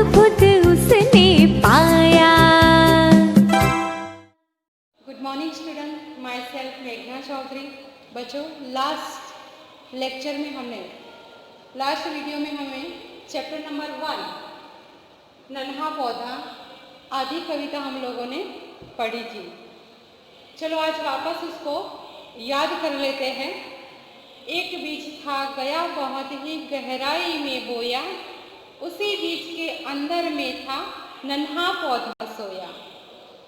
अद्भुत उसने पाया। Good morning student, my self मेघना चौधरी। बच्चों, लास्ट लेक्चर में लास्ट वीडियो में हमें चैप्टर नंबर 1 नन्हा पौधा आदि कविता हम लोगों ने पढ़ी थी। चलो आज वापस उसको याद कर लेते हैं। एक बीज था गया बहुत ही गहराई में बोया, उसी बीज के अंदर में था नन्हा पौधा सोया।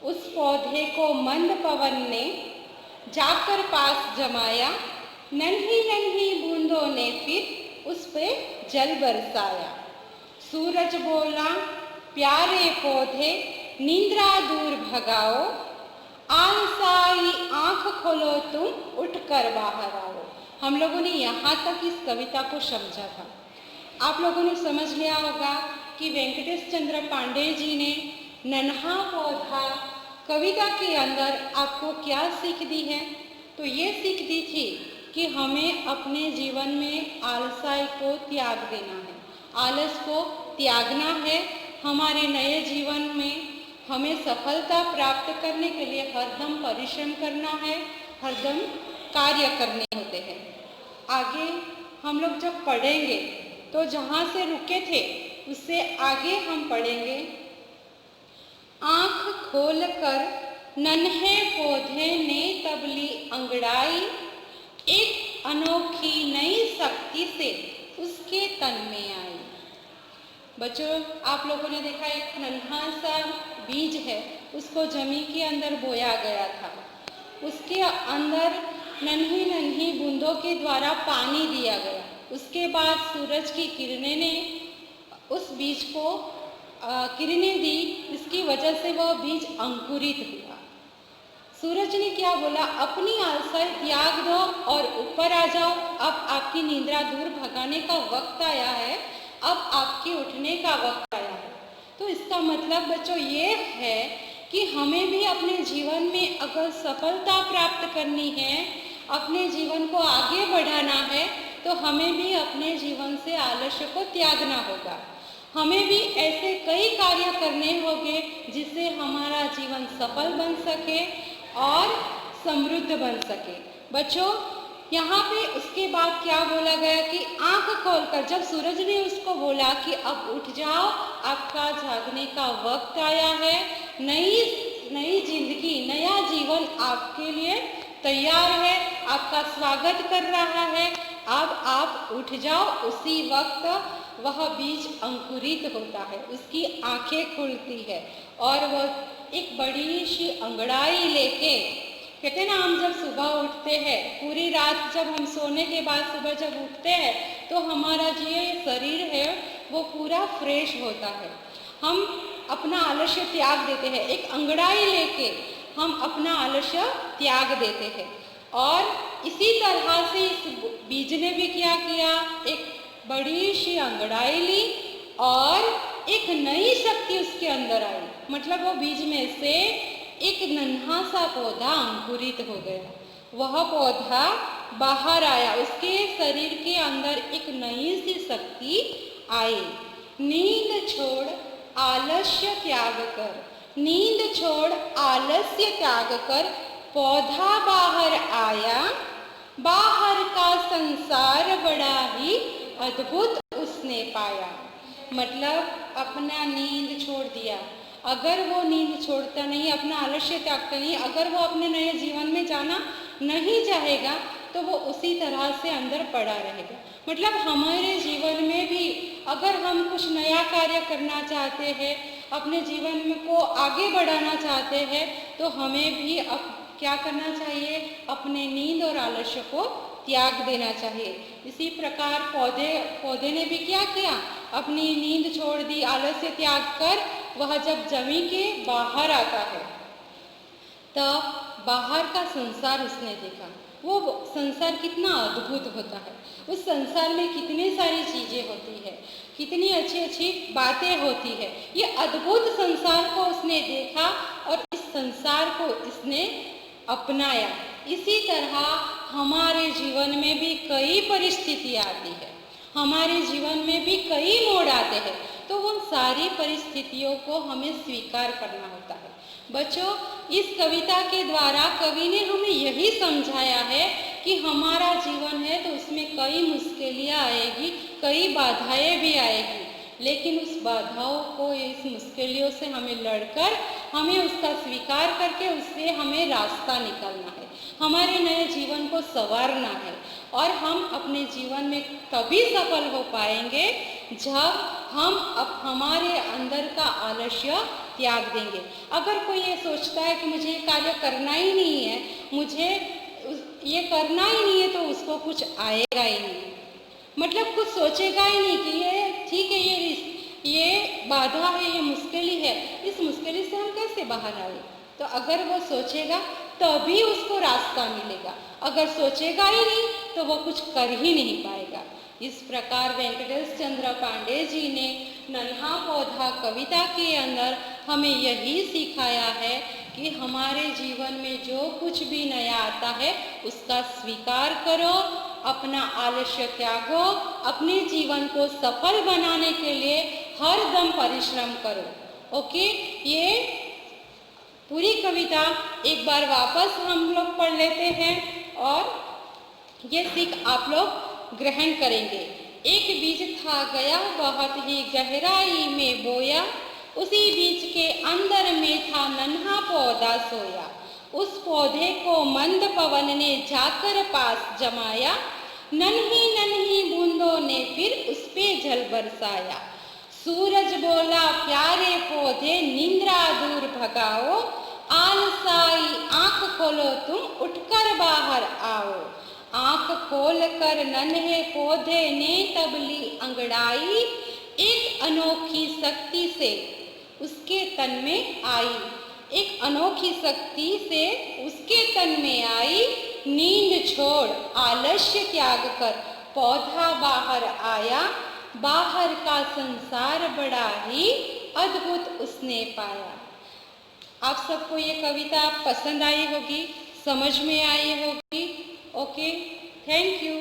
उस पौधे को मंद पवन ने जाकर पास जमाया, नन्ही नन्ही बूंदों ने फिर उस पे जल बरसाया। सूरज बोला प्यारे पौधे निंद्रा दूर भगाओ, आलसाई आंख खोलो तुम उठकर बाहर आओ। हम लोगों ने यहाँ तक इस कविता को समझा था। आप लोगों ने समझ लिया होगा कि वेंकटेश चंद्र पांडे जी ने नन्हा पौधा कविता के अंदर आपको क्या सीख दी है। तो ये सीख दी थी कि हमें अपने जीवन में आलसाई को त्याग देना है, आलस को त्यागना है। हमारे नए जीवन में हमें सफलता प्राप्त करने के लिए हरदम परिश्रम करना है, हरदम कार्य करने होते हैं। आगे हम लोग जब पढ़ेंगे तो जहाँ से रुके थे उससे आगे हम पढ़ेंगे। आँख खोलकर नन्हे पौधे ने तब ली अंगड़ाई, एक अनोखी नई शक्ति से उसके तन में आई। बच्चों, आप लोगों ने देखा एक नन्हा सा बीज है, उसको जमीन के अंदर बोया गया था। उसके अंदर नन्ही नन्ही बूंदों के द्वारा पानी दिया गया। उसके बाद सूरज की किरणें ने उस बीज को किरणें दी, इसकी वजह से वह बीज अंकुरित हुआ। सूरज ने क्या बोला, अपनी आलसाई त्याग दो और ऊपर आ जाओ। अब आपकी निंद्रा दूर भगाने का वक्त आया है, अब आपके उठने का वक्त आया है। तो इसका मतलब बच्चों ये है कि हमें भी अपने जीवन में अगर सफलता प्राप्त करनी है, अपने जीवन को आगे बढ़ाना है, तो हमें भी अपने जीवन से आलस्य को त्यागना होगा। हमें भी ऐसे कई कार्य करने होंगे जिससे हमारा जीवन सफल बन सके और समृद्ध बन सके। बच्चों, यहाँ पे उसके बाद क्या बोला गया कि आंख खोलकर, जब सूरज ने उसको बोला कि अब उठ जाओ, आपका जागने का वक्त आया है, नई जिंदगी, नया जीवन आपके लिए तैयार है, आपका स्वागत कर रहा है, अब आप उठ जाओ। उसी वक्त वह बीज अंकुरित होता है, उसकी आंखें खुलती है और वह एक बड़ी सी अंगड़ाई लेके, कहते हैं ना, हम जब सुबह उठते हैं, पूरी रात जब हम सोने के बाद सुबह जब उठते हैं तो हमारा जो शरीर है वो पूरा फ्रेश होता है। हम अपना आलस्य त्याग देते हैं, एक अंगड़ाई लेके हम अपना आलस्य त्याग देते हैं। और इसी तरह से इस बीज ने भी क्या किया, एक बड़ी सी अंगड़ाई ली और एक नई शक्ति उसके अंदर आई। मतलब वो बीज में से एक नन्हा सा पौधा अंकुरित हो गया। वह पौधा बाहर आया, उसके शरीर के अंदर एक नई सी शक्ति आई। नींद छोड़ आलस्य त्याग कर, नींद छोड़ आलस्य त्याग कर पौधा बाहर आया, बाहर का संसार बड़ा ही अद्भुत उसने पाया। मतलब अपना नींद छोड़ दिया। अगर वो नींद छोड़ता नहीं, अपना आलस्य त्यागता नहीं, अगर वो अपने नए जीवन में जाना नहीं चाहेगा तो वो उसी तरह से अंदर पड़ा रहेगा। मतलब हमारे जीवन में भी अगर हम कुछ नया कार्य करना चाहते हैं, अपने जीवन में को आगे बढ़ाना चाहते हैं, तो हमें भी क्या करना चाहिए, अपने नींद और आलस्य को त्याग देना चाहिए। इसी प्रकार पौधे ने भी क्या किया, अपनी नींद छोड़ दी, आलस्य त्याग कर वह जब जमीन के बाहर आता है तब बाहर का संसार उसने देखा। वो संसार कितना अद्भुत होता है, उस संसार में कितनी सारी चीज़ें होती है, कितनी अच्छी अच्छी बातें होती है। ये अद्भुत संसार को उसने देखा और इस संसार को इसने अपनाया। इसी तरह हमारे जीवन में भी कई परिस्थितियाँ आती है, हमारे जीवन में भी कई मोड़ आते हैं, तो वो सारी परिस्थितियों को हमें स्वीकार करना होता है। बच्चों, इस कविता के द्वारा कवि ने हमें यही समझाया है कि हमारा जीवन है तो उसमें कई मुश्किलें आएगी, कई बाधाएं भी आएगी, लेकिन उस बाधाओं को, इस मुश्किलों से हमें लड़कर हमें उसका स्वीकार करके उससे हमें रास्ता निकालना है, हमारे नए जीवन को संवारना है। और हम अपने जीवन में तभी सफल हो पाएंगे जब हम अब हमारे अंदर का आलस्य त्याग देंगे। अगर कोई ये सोचता है कि मुझे ये कार्य करना ही नहीं है, मुझे ये करना ही नहीं है, तो उसको कुछ आएगा ही नहीं, मतलब कुछ सोचेगा ही नहीं कि ये ठीक है, ये बाधा है, ये मुश्किल है, इस मुश्किल से हम कैसे बाहर आए। तो अगर वो सोचेगा तभी उसको रास्ता मिलेगा, अगर सोचेगा ही नहीं तो वो कुछ कर ही नहीं पाएगा। इस प्रकार वेंकटेश चंद्र पांडे जी ने नन्हा पौधा कविता के अंदर हमें यही सिखाया है कि हमारे जीवन में जो कुछ भी नया आता है उसका स्वीकार करो, अपना आलस्य त्यागो, अपने जीवन को सफल बनाने के लिए हर दम परिश्रम करो। ओके, ये पूरी कविता एक बार वापस हम लोग पढ़ लेते हैं और ये सीख आप लोग ग्रहण करेंगे। एक बीज था गया बहुत ही गहराई में बोया, उसी बीज के अंदर में था नन्हा पौधा सोया। उस पौधे को मंद पवन ने जाकर पास जमाया, नन्ही नन्ही बूंदों ने फिर उस पे जल बरसाया। सूरज बोला प्यारे पौधे निंद्रा दूर भगाओ, आलसाई आंख खोलो तुम उठकर बाहर आओ। आंख खोल कर नन्हे पौधे ने तब ली अंगड़ाई, एक अनोखी शक्ति से उसके तन में आई। एक अनोखी शक्ति से उसके तन में आई, नींद छोड़ आलस्य त्याग कर पौधा बाहर आया। बाहर का संसार बड़ा ही अद्भुत उसने पाया। आप सबको ये कविता पसंद आई होगी, समझ में आई होगी। Okay, thank you.